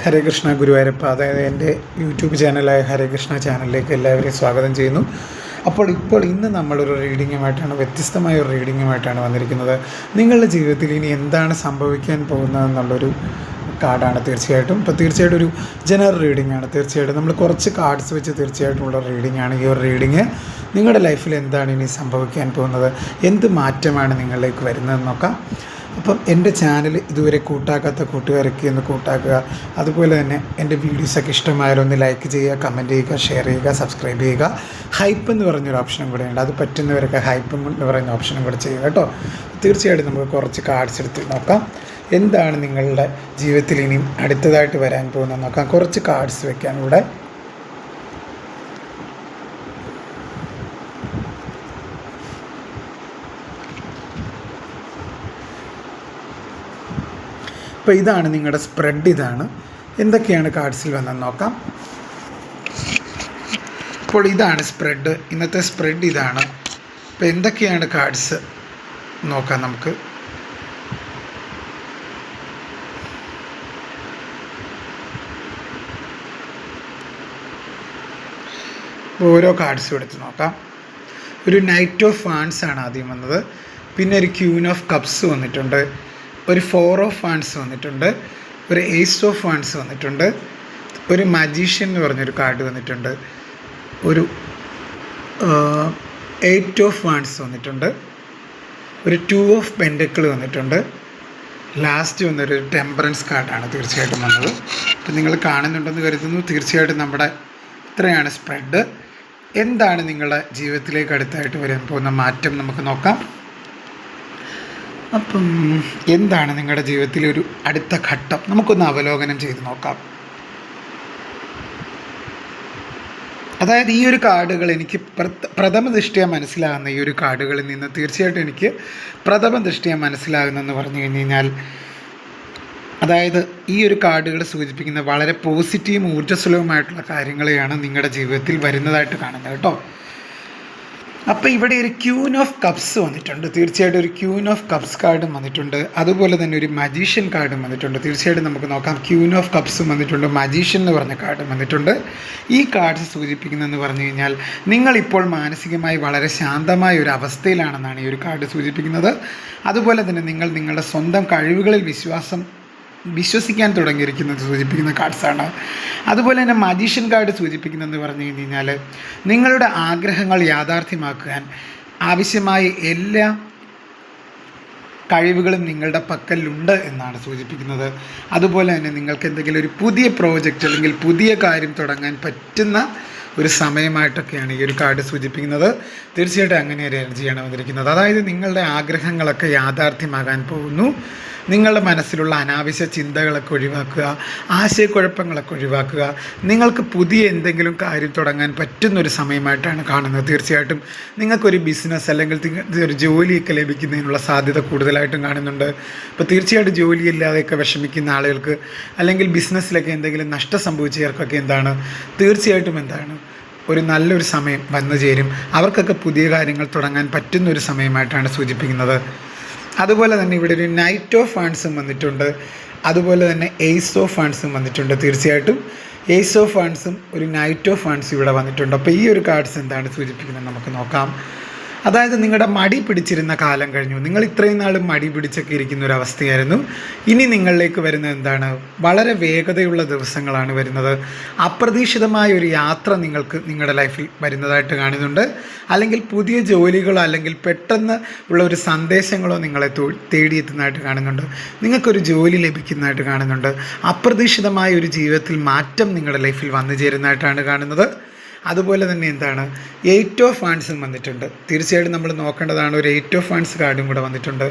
ഹരേ കൃഷ്ണ ഗുരുവായൂരപ്പ, അതായത് എൻ്റെ യൂട്യൂബ് ചാനലായ ഹരേ കൃഷ്ണ ചാനലിലേക്ക് എല്ലാവരെയും സ്വാഗതം ചെയ്യുന്നു. ഇപ്പോൾ ഇന്ന് നമ്മളൊരു റീഡിങ്ങുമായിട്ടാണ്, വ്യത്യസ്തമായ ഒരു റീഡിങ്ങുമായിട്ടാണ് വന്നിരിക്കുന്നത്. നിങ്ങളുടെ ജീവിതത്തിൽ ഇനി എന്താണ് സംഭവിക്കാൻ പോകുന്നതെന്നുള്ളൊരു കാർഡാണ് തീർച്ചയായിട്ടും. തീർച്ചയായിട്ടും ഒരു ജനറൽ റീഡിംഗ് ആണ്. തീർച്ചയായിട്ടും നമ്മൾ കുറച്ച് കാർഡ്സ് വെച്ച് തീർച്ചയായിട്ടുമുള്ള റീഡിംഗ് ആണ് ഈ ഒരു റീഡിങ്. നിങ്ങളുടെ ലൈഫിൽ എന്താണ് ഇനി സംഭവിക്കാൻ പോകുന്നത്, എന്ത് മാറ്റമാണ് നിങ്ങളിലേക്ക് വരുന്നതെന്ന് നോക്കാം. അപ്പം എൻ്റെ ചാനൽ ഇതുവരെ കൂട്ടാക്കാത്ത കൂട്ടുകാരൊക്കെ ഒന്ന് കൂട്ടാക്കുക. അതുപോലെ തന്നെ എൻ്റെ വീഡിയോസൊക്കെ ഇഷ്ടമായാലൊന്ന് ലൈക്ക് ചെയ്യുക, കമൻറ്റ് ചെയ്യുക, ഷെയർ ചെയ്യുക, സബ്സ്ക്രൈബ് ചെയ്യുക. ഹൈപ്പ് എന്ന് പറഞ്ഞൊരു ഓപ്ഷനും കൂടെ ഉണ്ട്, അത് പറ്റുന്നവരൊക്കെ ഹൈപ്പ് എന്ന് പറയുന്ന ഓപ്ഷനും കൂടെ ചെയ്യുക കേട്ടോ. തീർച്ചയായിട്ടും നമുക്ക് കുറച്ച് കാർഡ്സ് എടുത്ത് നോക്കാം. എന്താണ് നിങ്ങളുടെ ജീവിതത്തിൽ ഇനിയും അടുത്തതായിട്ട് വരാൻ പോകുന്നത് നോക്കാം. കുറച്ച് കാർഡ്സ് വെക്കാൻ ഇവിടെ. അപ്പോൾ ഇതാണ് നിങ്ങളുടെ സ്പ്രെഡ്. ഇതാണ് എന്തൊക്കെയാണ് കാർഡ്സിൽ വന്നെന്ന് നോക്കാം. അപ്പോൾ ഇതാണ് സ്പ്രെഡ്, ഇന്നത്തെ സ്പ്രെഡ് ഇതാണ്. അപ്പോൾ എന്തൊക്കെയാണ് കാർഡ്സ് നോക്കാം നമുക്ക്. ഓരോ കാർഡ്സും എടുത്ത് നോക്കാം. ഒരു നൈറ്റ് ഓഫ് വാൻസ് ആണ് ആദ്യം വന്നത്, പിന്നെ ഒരു ക്യൂൻ ഓഫ് കപ്സ് വന്നിട്ടുണ്ട്, ഒരു 4 ഓഫ് വാൻസ് വന്നിട്ടുണ്ട്, ഒരു ഏസ് ഓഫ് വാൻസ് വന്നിട്ടുണ്ട്, ഒരു മജീഷ്യൻ എന്ന് പറഞ്ഞൊരു കാർഡ് വന്നിട്ടുണ്ട്, ഒരു 8 ഓഫ് വാൻസ് വന്നിട്ടുണ്ട്, ഒരു 2 ഓഫ് പെൻഡക്കിൾ വന്നിട്ടുണ്ട്. ലാസ്റ്റ് വന്നൊരു ടെമ്പറൻസ് കാർഡാണ് തീർച്ചയായിട്ടും വന്നത്. അപ്പം നിങ്ങൾ കാണുന്നുണ്ടെന്ന് കരുതുന്നു. തീർച്ചയായിട്ടും നമ്മുടെ ഇത്രയാണ് സ്പ്രെഡ്. എന്താണ് നിങ്ങളുടെ ജീവിതത്തിലേക്ക് അടുത്തായിട്ട് വരാൻ പോകുന്ന മാറ്റം നമുക്ക് നോക്കാം. അപ്പം എന്താണ് നിങ്ങളുടെ ജീവിതത്തിലെ ഒരു അടുത്ത ഘട്ടം, നമുക്കൊന്ന് അവലോകനം ചെയ്ത് നോക്കാം. അതായത് ഈ ഒരു കാർഡുകൾ എനിക്ക് പ്രഥമ ദൃഷ്ടിയ മനസ്സിലാകുന്ന ഈ ഒരു കാർഡുകളിൽ നിന്ന് തീർച്ചയായിട്ടും എനിക്ക് പ്രഥമ ദൃഷ്ടിയ മനസ്സിലാകുന്നതെന്ന് പറഞ്ഞു കഴിഞ്ഞാൽ, അതായത് ഈ ഒരു കാർഡുകൾ സൂചിപ്പിക്കുന്ന വളരെ പോസിറ്റീവും ഊർജ്ജസ്വലവുമായിട്ടുള്ള കാര്യങ്ങളെയാണ് നിങ്ങളുടെ ജീവിതത്തിൽ വരുന്നതായിട്ട് കാണുന്നത് കേട്ടോ. അപ്പോൾ ഇവിടെ ഒരു ക്യൂൻ ഓഫ് കപ്സ് വന്നിട്ടുണ്ട്. തീർച്ചയായിട്ടും ഒരു ക്യൂൻ ഓഫ് കപ്സ് കാർഡും വന്നിട്ടുണ്ട്. അതുപോലെ തന്നെ ഒരു മജീഷ്യൻ കാർഡും വന്നിട്ടുണ്ട്. തീർച്ചയായിട്ടും നമുക്ക് നോക്കാം. ക്യൂൻ ഓഫ് കപ്സും വന്നിട്ടുണ്ട്, മജീഷ്യൻ എന്ന് പറഞ്ഞ കാർഡും വന്നിട്ടുണ്ട്. ഈ കാർഡ്സ് സൂചിപ്പിക്കുന്നതെന്ന് പറഞ്ഞു കഴിഞ്ഞാൽ നിങ്ങളിപ്പോൾ മാനസികമായി വളരെ ശാന്തമായ ഒരു അവസ്ഥയിലാണെന്നാണ് ഈ ഒരു കാർഡ് സൂചിപ്പിക്കുന്നത്. അതുപോലെ തന്നെ നിങ്ങൾ നിങ്ങളുടെ സ്വന്തം കഴിവുകളിൽ വിശ്വസിക്കാൻ തുടങ്ങിയിരിക്കുന്നത് സൂചിപ്പിക്കുന്ന കാർഡ്സാണ്. അതുപോലെ തന്നെ മജീഷ്യൻ കാർഡ് സൂചിപ്പിക്കുന്നതെന്ന് പറഞ്ഞു കഴിഞ്ഞാൽ നിങ്ങളുടെ ആഗ്രഹങ്ങൾ യാഥാർത്ഥ്യമാക്കാൻ ആവശ്യമായ എല്ലാ കഴിവുകളും നിങ്ങളുടെ പക്കലുണ്ട് എന്നാണ് സൂചിപ്പിക്കുന്നത്. അതുപോലെ തന്നെ നിങ്ങൾക്ക് എന്തെങ്കിലും ഒരു പുതിയ പ്രോജക്റ്റ് അല്ലെങ്കിൽ പുതിയ കാര്യം തുടങ്ങാൻ പറ്റുന്ന ഒരു സമയമായിട്ടൊക്കെയാണ് ഈ ഒരു കാർഡ് സൂചിപ്പിക്കുന്നത്. തീർച്ചയായിട്ടും അങ്ങനെ ഒരു എനർജിയാണ് വന്നിരിക്കുന്നത്. അതായത് നിങ്ങളുടെ ആഗ്രഹങ്ങളൊക്കെ യാഥാർത്ഥ്യമാകാൻ പോകുന്നു. നിങ്ങളുടെ മനസ്സിലുള്ള അനാവശ്യ ചിന്തകളൊക്കെ ഒഴിവാക്കുക, ആശയക്കുഴപ്പങ്ങളൊക്കെ ഒഴിവാക്കുക. നിങ്ങൾക്ക് പുതിയ എന്തെങ്കിലും കാര്യം തുടങ്ങാൻ പറ്റുന്നൊരു സമയമായിട്ടാണ് കാണുന്നത്. തീർച്ചയായിട്ടും നിങ്ങൾക്കൊരു ബിസിനസ് അല്ലെങ്കിൽ ഒരു ജോലിയൊക്കെ ലഭിക്കുന്നതിനുള്ള സാധ്യത കൂടുതലായിട്ടും കാണുന്നുണ്ട്. അപ്പോൾ തീർച്ചയായിട്ടും ജോലിയില്ലാതെയൊക്കെ വിഷമിക്കുന്ന ആളുകൾക്ക് അല്ലെങ്കിൽ ബിസിനസ്സിലൊക്കെ എന്തെങ്കിലും നഷ്ടം സംഭവിച്ചവർക്കൊക്കെ തീർച്ചയായിട്ടും ഒരു നല്ലൊരു സമയം വന്നു ചേരും. അവർക്കൊക്കെ പുതിയ കാര്യങ്ങൾ തുടങ്ങാൻ പറ്റുന്നൊരു സമയമായിട്ടാണ് സൂചിപ്പിക്കുന്നത്. അതുപോലെ തന്നെ ഇവിടെ ഒരു നൈറ്റ് ഓഫ് വാൻസും വന്നിട്ടുണ്ട്. അതുപോലെ തന്നെ ഏസ് ഓഫ് വാൻസും വന്നിട്ടുണ്ട്. തീർച്ചയായിട്ടും ഏസ് ഓഫ് വാൻസും ഒരു നൈറ്റ് ഓഫ് വാൻസും ഇവിടെ വന്നിട്ടുണ്ട്. അപ്പോൾ ഈ ഒരു കാർഡ്സ് എന്താണ് സൂചിപ്പിക്കുന്നത് നമുക്ക് നോക്കാം. അതായത് നിങ്ങളുടെ മടി പിടിച്ചിരുന്ന കാലം കഴിഞ്ഞു. നിങ്ങൾ ഇത്രയും നാളും മടി പിടിച്ചൊക്കെ ഇരിക്കുന്ന ഒരു അവസ്ഥയായിരുന്നു. ഇനി നിങ്ങളിലേക്ക് വരുന്നത് എന്താണ്, വളരെ വേഗതയുള്ള ദിവസങ്ങളാണ് വരുന്നത്. അപ്രതീക്ഷിതമായ ഒരു യാത്ര നിങ്ങൾക്ക് നിങ്ങളുടെ ലൈഫിൽ വരുന്നതായിട്ട് കാണുന്നുണ്ട്. അല്ലെങ്കിൽ പുതിയ ജോലികളോ അല്ലെങ്കിൽ പെട്ടെന്ന് ഉള്ള ഒരു സന്ദേശങ്ങളോ നിങ്ങളെ തേടിയെത്തുന്നതായിട്ട് കാണുന്നുണ്ട്. നിങ്ങൾക്കൊരു ജോലി ലഭിക്കുന്നതായിട്ട് കാണുന്നുണ്ട്. അപ്രതീക്ഷിതമായ ഒരു ജീവിതത്തിൽ മാറ്റം നിങ്ങളുടെ ലൈഫിൽ വന്നു ചേരുന്നതായിട്ടാണ് കാണുന്നത്. അതുപോലെ തന്നെ 8 ഓഫ് വാൻസും വന്നിട്ടുണ്ട്. തീർച്ചയായിട്ടും നമ്മൾ നോക്കേണ്ടതാണ്. ഒരു 8 ഓഫ് വാൻസ് കാർഡും കൂടെ വന്നിട്ടുണ്ട്.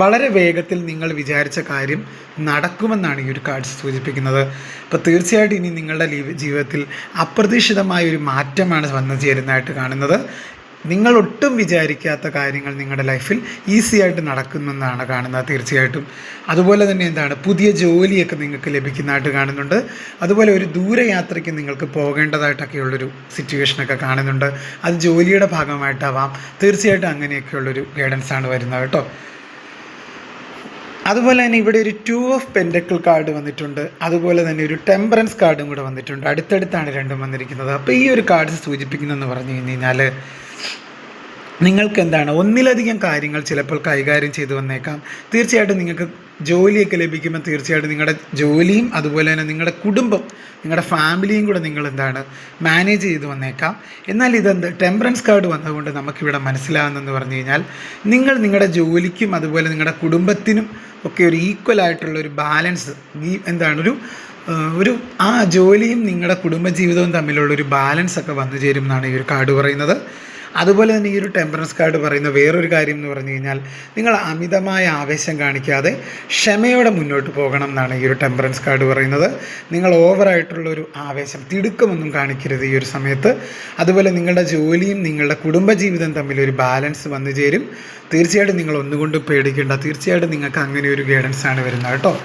വളരെ വേഗത്തിൽ നിങ്ങൾ വിചാരിച്ച കാര്യം നടക്കുമെന്നാണ് ഈ ഒരു കാർഡ് സൂചിപ്പിക്കുന്നത്. അപ്പോൾ തീർച്ചയായിട്ടും ഇനി നിങ്ങളുടെ ജീവിതത്തിൽ അപ്രതീക്ഷിതമായ ഒരു മാറ്റമാണ് വന്നു ചേരുന്നതായിട്ട് കാണുന്നത്. നിങ്ങൾ ഒട്ടും വിചാരിക്കാത്ത കാര്യങ്ങൾ നിങ്ങളുടെ ലൈഫിൽ ഈസി ആയിട്ട് നടക്കുമെന്നാണ് കാണുന്നത്. തീർച്ചയായിട്ടും അതുപോലെ തന്നെ പുതിയ ജോലിയൊക്കെ നിങ്ങൾക്ക് ലഭിക്കുന്നതായിട്ട് കാണുന്നുണ്ട്. അതുപോലെ ഒരു ദൂരയാത്രയ്ക്ക് നിങ്ങൾക്ക് പോകേണ്ടതായിട്ടൊക്കെയുള്ളൊരു സിറ്റുവേഷനൊക്കെ കാണുന്നുണ്ട്. അത് ജോലിയുടെ ഭാഗമായിട്ടാവാം. തീർച്ചയായിട്ടും അങ്ങനെയൊക്കെയുള്ളൊരു ഗൈഡൻസാണ് വരുന്നത് കേട്ടോ. അതുപോലെ തന്നെ ഇവിടെ ഒരു 2 ഓഫ് പെൻഡക്കിൾ കാർഡ് വന്നിട്ടുണ്ട്. അതുപോലെ തന്നെ ഒരു ടെമ്പറൻസ് കാർഡും കൂടെ വന്നിട്ടുണ്ട്. അടുത്തടുത്താണ് രണ്ടും വന്നിരിക്കുന്നത്. അപ്പോൾ ഈ ഒരു കാർഡ് സൂചിപ്പിക്കുന്നതെന്ന് പറഞ്ഞു കഴിഞ്ഞാൽ നിങ്ങൾക്ക് എന്താണ് ഒന്നിലധികം കാര്യങ്ങൾ ചിലപ്പോൾ കൈകാര്യം ചെയ്തു വന്നേക്കാം. തീർച്ചയായിട്ടും നിങ്ങൾക്ക് ജോലിയൊക്കെ ലഭിക്കുമ്പോൾ തീർച്ചയായിട്ടും നിങ്ങളുടെ ജോലിയും അതുപോലെ തന്നെ നിങ്ങളുടെ കുടുംബം, നിങ്ങളുടെ ഫാമിലിയും കൂടെ നിങ്ങൾ എന്താണ് മാനേജ് ചെയ്ത് വന്നേക്കാം. എന്നാൽ ഇതെന്ത് ടെമ്പറൻസ് കാർഡ് വന്നതുകൊണ്ട് നമുക്കിവിടെ മനസ്സിലാകുന്നതെന്ന് പറഞ്ഞു കഴിഞ്ഞാൽ നിങ്ങൾ നിങ്ങളുടെ ജോലിക്കും അതുപോലെ നിങ്ങളുടെ കുടുംബത്തിനും ഒക്കെ ഒരു ഈക്വൽ ആയിട്ടുള്ള ഒരു ബാലൻസ് എന്താണ് ഒരു ആ ജോലിയും നിങ്ങളുടെ കുടുംബജീവിതവും തമ്മിലുള്ള ഒരു ബാലൻസ് ഒക്കെ വന്നു ചേരും എന്നാണ് ഈ ഒരു കാർഡ് പറയുന്നത്. അതുപോലെ തന്നെ ഈ ഒരു ടെമ്പറൻസ് കാർഡ് പറയുന്ന വേറൊരു കാര്യം എന്ന് പറഞ്ഞു കഴിഞ്ഞാൽ നിങ്ങൾ അമിതമായ ആവേശം കാണിക്കാതെ ക്ഷമയോടെ മുന്നോട്ട് പോകണം എന്നാണ് ഈ ഒരു ടെമ്പറൻസ് കാർഡ് പറയുന്നത്. നിങ്ങൾ ഓവറായിട്ടുള്ളൊരു ആവേശം തിടുക്കമൊന്നും കാണിക്കരുത് ഈ ഒരു സമയത്ത്. അതുപോലെ നിങ്ങളുടെ ജോലിയും നിങ്ങളുടെ കുടുംബജീവിതം തമ്മിലൊരു ബാലൻസ് വന്നു ചേരും. തീർച്ചയായിട്ടും നിങ്ങൾ ഒന്നുകൊണ്ടും പേടിക്കേണ്ട. തീർച്ചയായിട്ടും നിങ്ങൾക്ക് അങ്ങനെ ഒരു ഗൈഡൻസാണ് വരുന്നത് കേട്ടോ.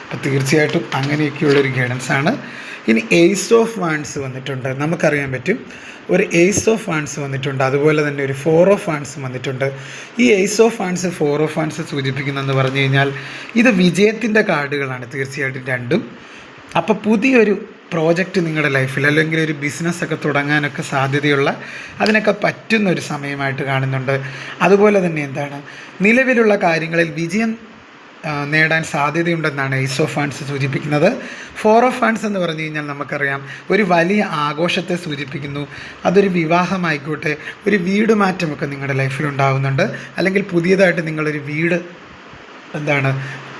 അപ്പോൾ തീർച്ചയായിട്ടും അങ്ങനെയൊക്കെയുള്ളൊരു ഗൈഡൻസാണ്. ഇനി ഏസ് ഓഫ് വാൻഡ്സ് വന്നിട്ടുണ്ട്. നമുക്കറിയാൻ പറ്റും ഒരു ഏസ് ഓഫ് വാൻഡ്സ് വന്നിട്ടുണ്ട്. അതുപോലെ തന്നെ ഒരു 4 ഓഫ് വാൻഡ്സ് വന്നിട്ടുണ്ട്. ഈ ace of wands 4 of wands സൂചിപ്പിക്കുന്നതെന്ന് പറഞ്ഞു കഴിഞ്ഞാൽ ഇത് വിജയത്തിൻ്റെ കാർഡുകളാണ് തീർച്ചയായിട്ടും രണ്ടും. അപ്പോൾ പുതിയൊരു പ്രോജക്റ്റ് നിങ്ങളുടെ ലൈഫിൽ അല്ലെങ്കിൽ ഒരു ബിസിനസ്സൊക്കെ തുടങ്ങാനൊക്കെ സാധ്യതയുള്ള അതിനൊക്കെ പറ്റുന്ന ഒരു സമയമായിട്ട് കാണുന്നുണ്ട്. അതുപോലെ തന്നെ എന്താണ് നിലവിലുള്ള കാര്യങ്ങളിൽ വിജയം നേടാൻ സാധ്യതയുണ്ടെന്നാണ് ഏസ് ഓഫ് വാൻഡ്സ് സൂചിപ്പിക്കുന്നത്. 4 ഓഫ് വാൻഡ്സ് എന്ന് പറഞ്ഞു കഴിഞ്ഞാൽ നമുക്കറിയാം ഒരു വലിയ ആഘോഷത്തെ സൂചിപ്പിക്കുന്നു. അതൊരു വിവാഹമായിക്കോട്ടെ, ഒരു വീട് മാറ്റമൊക്കെ നിങ്ങളുടെ ലൈഫിൽ ഉണ്ടാകുന്നുണ്ട്. അല്ലെങ്കിൽ പുതിയതായിട്ട് നിങ്ങളൊരു വീട് എന്താണ്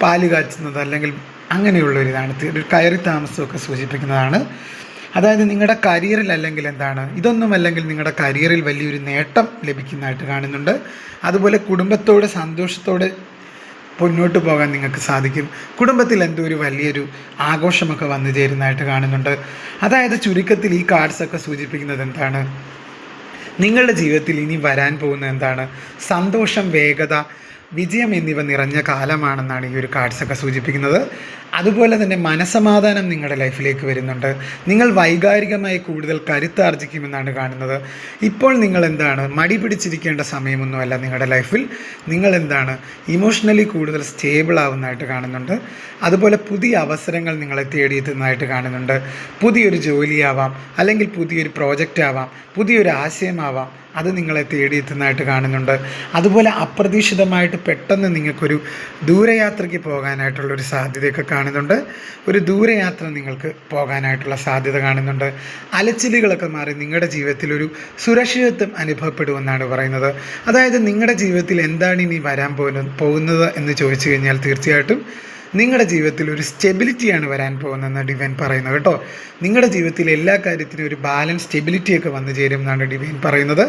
പാല് കാച്ചുന്നത് അല്ലെങ്കിൽ അങ്ങനെയുള്ളൊരിതാണ്. ഒരു കയറി താമസമൊക്കെ സൂചിപ്പിക്കുന്നതാണ്. അതായത് നിങ്ങളുടെ കരിയറിൽ അല്ലെങ്കിൽ എന്താണ് ഇതൊന്നുമല്ലെങ്കിൽ നിങ്ങളുടെ കരിയറിൽ വലിയൊരു നേട്ടം ലഭിക്കുന്നതായിട്ട് കാണുന്നുണ്ട്. അതുപോലെ കുടുംബത്തോട് സന്തോഷത്തോടെ മുന്നോട്ട് പോകാൻ നിങ്ങൾക്ക് സാധിക്കും. കുടുംബത്തിൽ എന്തോ ഒരു വലിയൊരു ആഘോഷമൊക്കെ വന്നു ചേരുന്നതായിട്ട് കാണുന്നുണ്ട്. അതായത് ചുരുക്കത്തിൽ ഈ കാർഡ്സൊക്കെ സൂചിപ്പിക്കുന്നത് എന്താണ് നിങ്ങളുടെ ജീവിതത്തിൽ ഇനി വരാൻ പോകുന്നത് എന്താണ് സന്തോഷം, വേഗത, വിജയം എന്നിവ നിറഞ്ഞ കാലമാണെന്നാണ് ഈ ഒരു കാർഡ്സൊക്കെ സൂചിപ്പിക്കുന്നത്. അതുപോലെ തന്നെ മനസമാധാനം നിങ്ങളുടെ ലൈഫിലേക്ക് വരുന്നുണ്ട്. നിങ്ങൾ വൈകാരികമായി കൂടുതൽ കരുത്താർജിക്കുമെന്നാണ് കാണുന്നത്. ഇപ്പോൾ നിങ്ങൾ എന്താണ് മടി പിടിച്ചിരിക്കേണ്ട സമയമൊന്നുമല്ല നിങ്ങളുടെ ലൈഫിൽ. നിങ്ങൾ എന്താണ് ഇമോഷണലി കൂടുതൽ സ്റ്റേബിൾ ആവുന്നതായിട്ട് കാണുന്നുണ്ട്. അതുപോലെ പുതിയ അവസരങ്ങൾ നിങ്ങളെ തേടിയെത്തുന്നതായിട്ട് കാണുന്നുണ്ട്. പുതിയൊരു ജോലിയാവാം, അല്ലെങ്കിൽ പുതിയൊരു പ്രോജക്റ്റ് ആവാം, പുതിയൊരു ആശയമാവാം, അത് നിങ്ങളെ തേടിയെത്തുന്നതായിട്ട് കാണുന്നുണ്ട്. അതുപോലെ അപ്രതീക്ഷിതമായിട്ട് പെട്ടെന്ന് നിങ്ങൾക്കൊരു ദൂരയാത്രയ്ക്ക് പോകാനായിട്ടുള്ളൊരു സാധ്യതയൊക്കെ കാണുന്നുണ്ട്. ഒരു ദൂരയാത്ര നിങ്ങൾക്ക് പോകാനായിട്ടുള്ള സാധ്യത കാണുന്നുണ്ട്. അലച്ചിലുകളൊക്കെ മാറി നിങ്ങളുടെ ജീവിതത്തിൽ ഒരു സുരക്ഷിതത്വം അനുഭവപ്പെടുമെന്നാണ് പറയുന്നത്. അതായത് നിങ്ങളുടെ ജീവിതത്തിൽ എന്താണ് ഇനി വരാൻ പോകുന്നത് എന്ന് ചോദിച്ചു കഴിഞ്ഞാൽ തീർച്ചയായിട്ടും നിങ്ങളുടെ ജീവിതത്തിൽ ഒരു സ്റ്റെബിലിറ്റിയാണ് വരാൻ പോകുന്നതെന്ന് ഡിവൈൻ പറയുന്നത് കേട്ടോ. നിങ്ങളുടെ ജീവിതത്തിൽ എല്ലാ കാര്യത്തിനും ഒരു ബാലൻസ്, സ്റ്റെബിലിറ്റിയൊക്കെ വന്നു ചേരും എന്നാണ് ഡിവൈൻ പറയുന്നത്.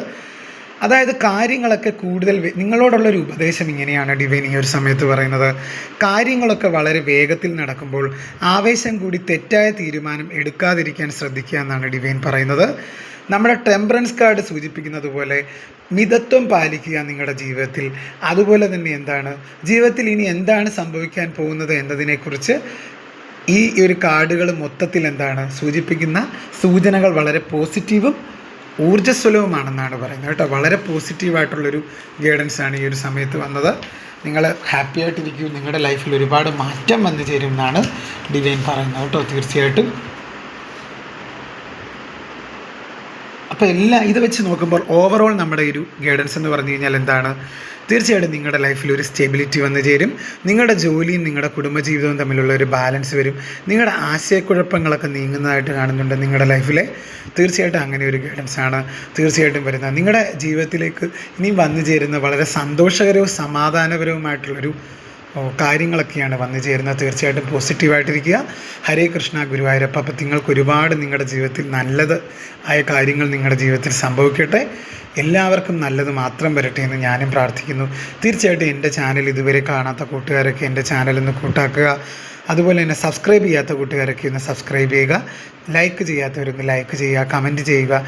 അതായത് കാര്യങ്ങളൊക്കെ കൂടുതൽ നിങ്ങളോടുള്ളൊരു ഉപദേശം ഇങ്ങനെയാണ് ഡിവൈൻ ഈ ഒരു സമയത്ത് പറയുന്നത്. കാര്യങ്ങളൊക്കെ വളരെ വേഗത്തിൽ നടക്കുമ്പോൾ ആവേശം കൂടി തെറ്റായ തീരുമാനം എടുക്കാതിരിക്കാൻ ശ്രദ്ധിക്കുക എന്നാണ് ഡിവൈൻ പറയുന്നത്. നമ്മുടെ ടെമ്പറൻസ് കാർഡ് സൂചിപ്പിക്കുന്നത് പോലെ മിതത്വം പാലിക്കുക നിങ്ങളുടെ ജീവിതത്തിൽ. അതുപോലെ തന്നെ എന്താണ് ജീവിതത്തിൽ ഇനി എന്താണ് സംഭവിക്കാൻ പോകുന്നത് എന്നതിനെക്കുറിച്ച് ഈ ഒരു കാർഡുകൾ മൊത്തത്തിൽ എന്താണ് സൂചിപ്പിക്കുന്ന സൂചനകൾ വളരെ പോസിറ്റീവും ഊർജ്ജസ്വലവുമാണെന്നാണ് പറയുന്നത് കേട്ടോ. വളരെ പോസിറ്റീവായിട്ടുള്ളൊരു ഗൈഡൻസാണ് ഈ ഒരു സമയത്ത് വന്നത്. നിങ്ങൾ ഹാപ്പി ആയിട്ടിരിക്കും. നിങ്ങളുടെ ലൈഫിൽ ഒരുപാട് മാറ്റം വന്നു ചേരും എന്നാണ് ഡിവൈൻ പറയുന്നത് കേട്ടോ. തീർച്ചയായിട്ടും അപ്പോൾ ഇത് വെച്ച് നോക്കുമ്പോൾ ഓവറോൾ നമ്മുടെ ഒരു ഗൈഡൻസ് എന്ന് പറഞ്ഞു കഴിഞ്ഞാൽ എന്താണ് തീർച്ചയായിട്ടും നിങ്ങളുടെ ലൈഫിൽ ഒരു സ്റ്റെബിലിറ്റി വന്നു ചേരും. നിങ്ങളുടെ ജോലിയും നിങ്ങളുടെ കുടുംബജീവിതവും തമ്മിലുള്ള ഒരു ബാലൻസ് വരും. നിങ്ങളുടെ ആശയക്കുഴപ്പങ്ങളൊക്കെ നീങ്ങുന്നതായിട്ട് കാണുന്നുണ്ട് നിങ്ങളുടെ ലൈഫിലെ. തീർച്ചയായിട്ടും അങ്ങനെ ഒരു ഗൈഡൻസാണ് തീർച്ചയായിട്ടും വരുന്നത്. നിങ്ങളുടെ ജീവിതത്തിലേക്ക് ഇനി വന്നു ചേരുന്ന വളരെ സന്തോഷകരവും സമാധാനപരവുമായിട്ടുള്ളൊരു കാര്യങ്ങളൊക്കെയാണ് വന്നു ചേരുന്നത്. തീർച്ചയായിട്ടും പോസിറ്റീവായിട്ടിരിക്കുക. ഹരേ കൃഷ്ണ ഗുരുവായൂരപ്പ. അപ്പോൾ നിങ്ങൾക്ക് ഒരുപാട് നിങ്ങളുടെ ജീവിതത്തിൽ നല്ലത് ആയ കാര്യങ്ങൾ നിങ്ങളുടെ ജീവിതത്തിൽ സംഭവിക്കട്ടെ. എല്ലാവർക്കും നല്ലത് മാത്രം വരട്ടെ എന്ന് ഞാനും പ്രാർത്ഥിക്കുന്നു. തീർച്ചയായിട്ടും എൻ്റെ ചാനൽ ഇതുവരെ കാണാത്ത കൂട്ടുകാരൊക്കെ എൻ്റെ ചാനലൊന്ന് കൂട്ടാക്കുക. അതുപോലെ തന്നെ സബ്സ്ക്രൈബ് ചെയ്യാത്ത കൂട്ടുകാരൊക്കെ ഒന്ന് സബ്സ്ക്രൈബ് ചെയ്യുക. ലൈക്ക് ചെയ്യാത്തവരൊന്ന് ലൈക്ക് ചെയ്യുക, കമൻറ്റ് ചെയ്യുക.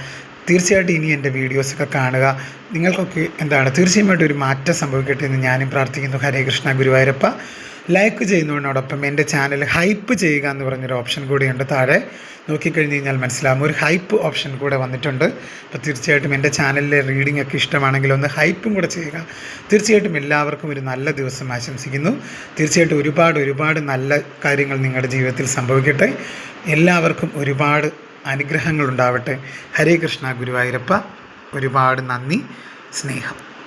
തീർച്ചയായിട്ടും ഇനി എൻ്റെ വീഡിയോസൊക്കെ കാണുക. നിങ്ങൾക്കൊക്കെ തീർച്ചയായിട്ടും ഒരു മാറ്റം സംഭവിക്കട്ടെ എന്ന് ഞാനും പ്രാർത്ഥിക്കുന്നു. ഹരേ കൃഷ്ണ ഗുരുവായൂരപ്പ. ലൈക്ക് ചെയ്യുന്നതിനോടൊപ്പം എൻ്റെ ചാനൽ ഹൈപ്പ് ചെയ്യുക എന്ന് പറഞ്ഞൊരു ഓപ്ഷൻ കൂടിയുണ്ട് താഴെ. നോക്കിക്കഴിഞ്ഞ് കഴിഞ്ഞാൽ മനസ്സിലാകും. ഒരു ഹൈപ്പ് ഓപ്ഷൻ കൂടെ വന്നിട്ടുണ്ട്. അപ്പോൾ തീർച്ചയായിട്ടും എൻ്റെ ചാനലിലെ റീഡിംഗ് ഒക്കെ ഇഷ്ടമാണെങ്കിൽ ഒന്ന് ഹൈപ്പും കൂടെ ചെയ്യുക. തീർച്ചയായിട്ടും എല്ലാവർക്കും ഒരു നല്ല ദിവസം ആശംസിക്കുന്നു. തീർച്ചയായിട്ടും ഒരുപാട് നല്ല കാര്യങ്ങൾ നിങ്ങളുടെ ജീവിതത്തിൽ സംഭവിക്കട്ടെ. എല്ലാവർക്കും ഒരുപാട് അനുഗ്രഹങ്ങൾ ഉണ്ടാവട്ടെ. ഹരേ കൃഷ്ണ ഗുരുവായൂരപ്പ. ഒരുപാട് നന്ദി, സ്നേഹം.